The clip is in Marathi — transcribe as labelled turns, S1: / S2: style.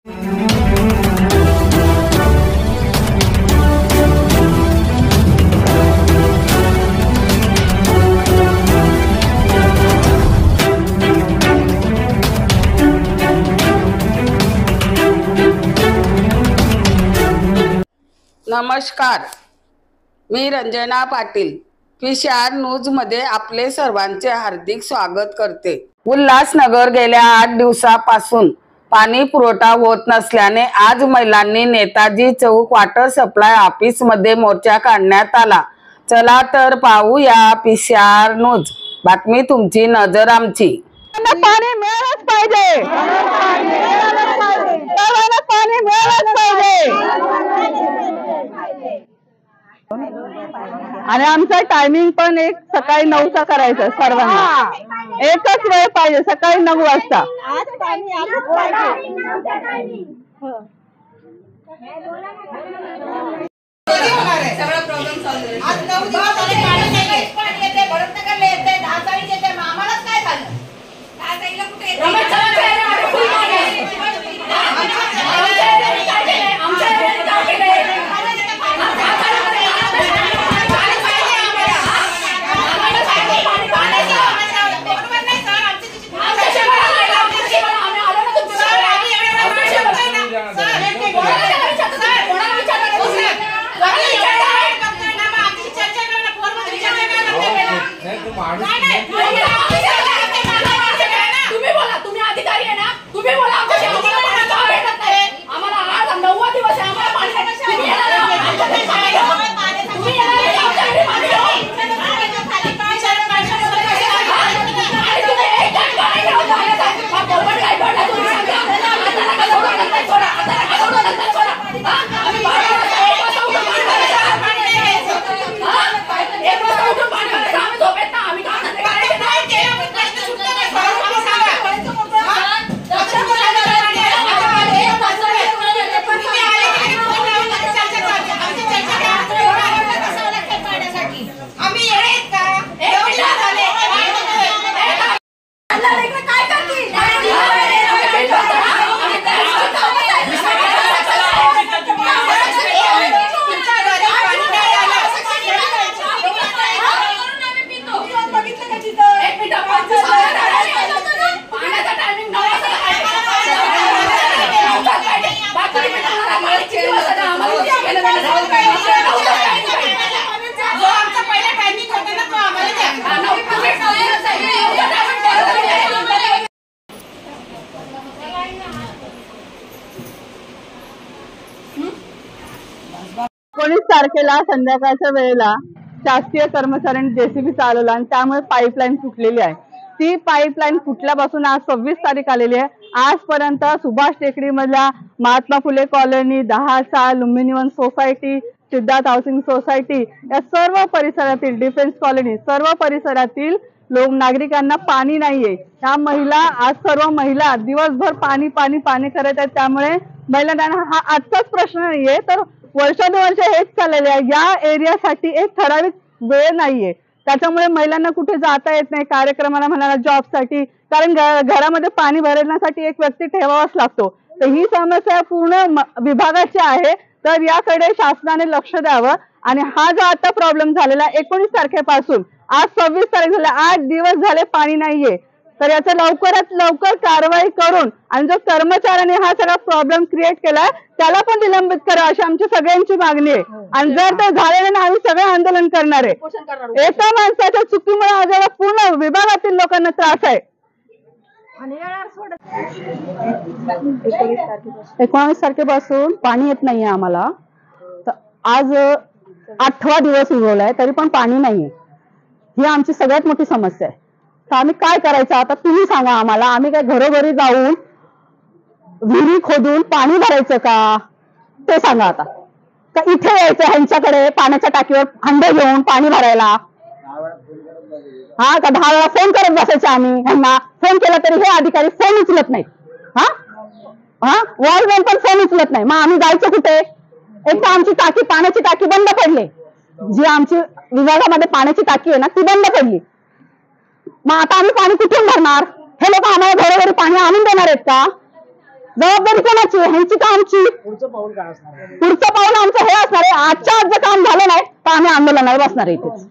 S1: नमस्कार, मी रंजना पाटील PCR न्यूज मध्ये आपले सर्वांचे हार्दिक स्वागत करते। उल्हासनगर गेल्या 8 दिवसापासून पाणी पुरवठा होत नसल्याने आज महिलांनी नेताजी चौक वॉटर सप्लाय ऑफिस मध्ये मोर्चा काढण्यात आला। चला तर पाहूया PCR न्यूज। बातमी तुमची, नजर आमची।
S2: पाणी मिळालंच पाहिजे, पाणी मिळालंच पाहिजे। आणि आमचा टायमिंग पण एक सकाळी 9चा करायचा सर्वांना। एकच वेळ पाहिजे, सकाळी 9 वाजता। तारखेला संध्याकाळच्या वेळेला शासकीय कर्मचाऱ्यांनी जेसीबी चालवला आणि त्यामुळे पाईपलाईन फुटलेली आहे। ती पाईपलाईन फुटल्यापासून आज 26 तारीख आलेली आहे। आजपर्यंत सुभाष टेकडी मधल्या Mahatma Phule colony, 10 Lumbini society, Siddharth housing society या सर्व परिसरातील, डिफेन्स कॉलनी, सर्व परिसरातील नागरिकांना पाणी नाहीये। त्या महिला, आज सर्व महिला दिवसभर पाणी पाणी पाणी करत आहेत। त्यामुळे महिलांना हा आजचाच प्रश्न नाहीये, तर वर्षानुवर्ष हेच चाललेले आहे। या एरियासाठी एक ठराविक वेळ नाहीये, त्याच्यामुळे महिलांना कुठे जाता येत नाही, कार्यक्रमाला म्हणाला, जॉबसाठी, कारण घरामध्ये पाणी भरण्यासाठी एक व्यक्ती ठेवावाच लागतो। तर ही समस्या पूर्ण विभागाची आहे, तर याकडे शासनाने लक्ष द्यावं। आणि हा जो आता प्रॉब्लेम झालेला 19 तारखेपासून आज 26 तारीख झाली, 8 दिवस झाले पाणी नाहीये, तर याचा लवकरात लवकर कारवाई करून आणि जो कर्मचाऱ्याने हा सगळा प्रॉब्लेम क्रिएट केलाय त्याला पण निलंबित करा, अशी आमची सगळ्यांची मागणी आहे। आणि जर ते झालेलं नाही, आम्ही सगळे आंदोलन करणार आहे। एका माणसाच्या चुकीमुळे आज पूर्ण विभागातील लोकांना त्रास आहे। 19 तारखेपासून पाणी येत नाहीये आम्हाला, आज 8वा दिवस उगवलाय तरी पण पाणी नाहीये। ही आमची सगळ्यात मोठी समस्या आहे। तर आम्ही काय करायचं आता तुम्ही सांगा आम्हाला। आम्ही काय घरोघरी जाऊन विहिरी खोदून पाणी भरायचं का, ते सांगा आता। का इथे यायचं ह्यांच्याकडे पाण्याच्या टाकीवर हंडे घेऊन पाणी भरायला? हा, का 10 वेळा फोन करत बसायचे आम्ही ह्यांना? फोन केला तरी हे अधिकारी फोन उचलत नाही। हा हा, वॉर्डमॅन पण फोन उचलत नाही। मग आम्ही जायचं कुठे? एक तर आमची टाकी, पाण्याची टाकी बंद पडली, जी आमची विभागामध्ये पाण्याची टाकी आहे ना ती बंद पडली। मग आता आम्ही पाणी कुठून भरणार? हे लोक आम्हाला घरोघरी पाणी आणून देणार आहेत का? जबाबदारी कोणाची? ह्यांची का आमची?
S3: पुढचं पाऊल काय असणार आहे?
S2: पुढचं पाऊल आमचं हे असणार आहे, आजच्या आज जर काम झालं नाही तर आम्ही आंदोलनाला बसणार आहे इथेच.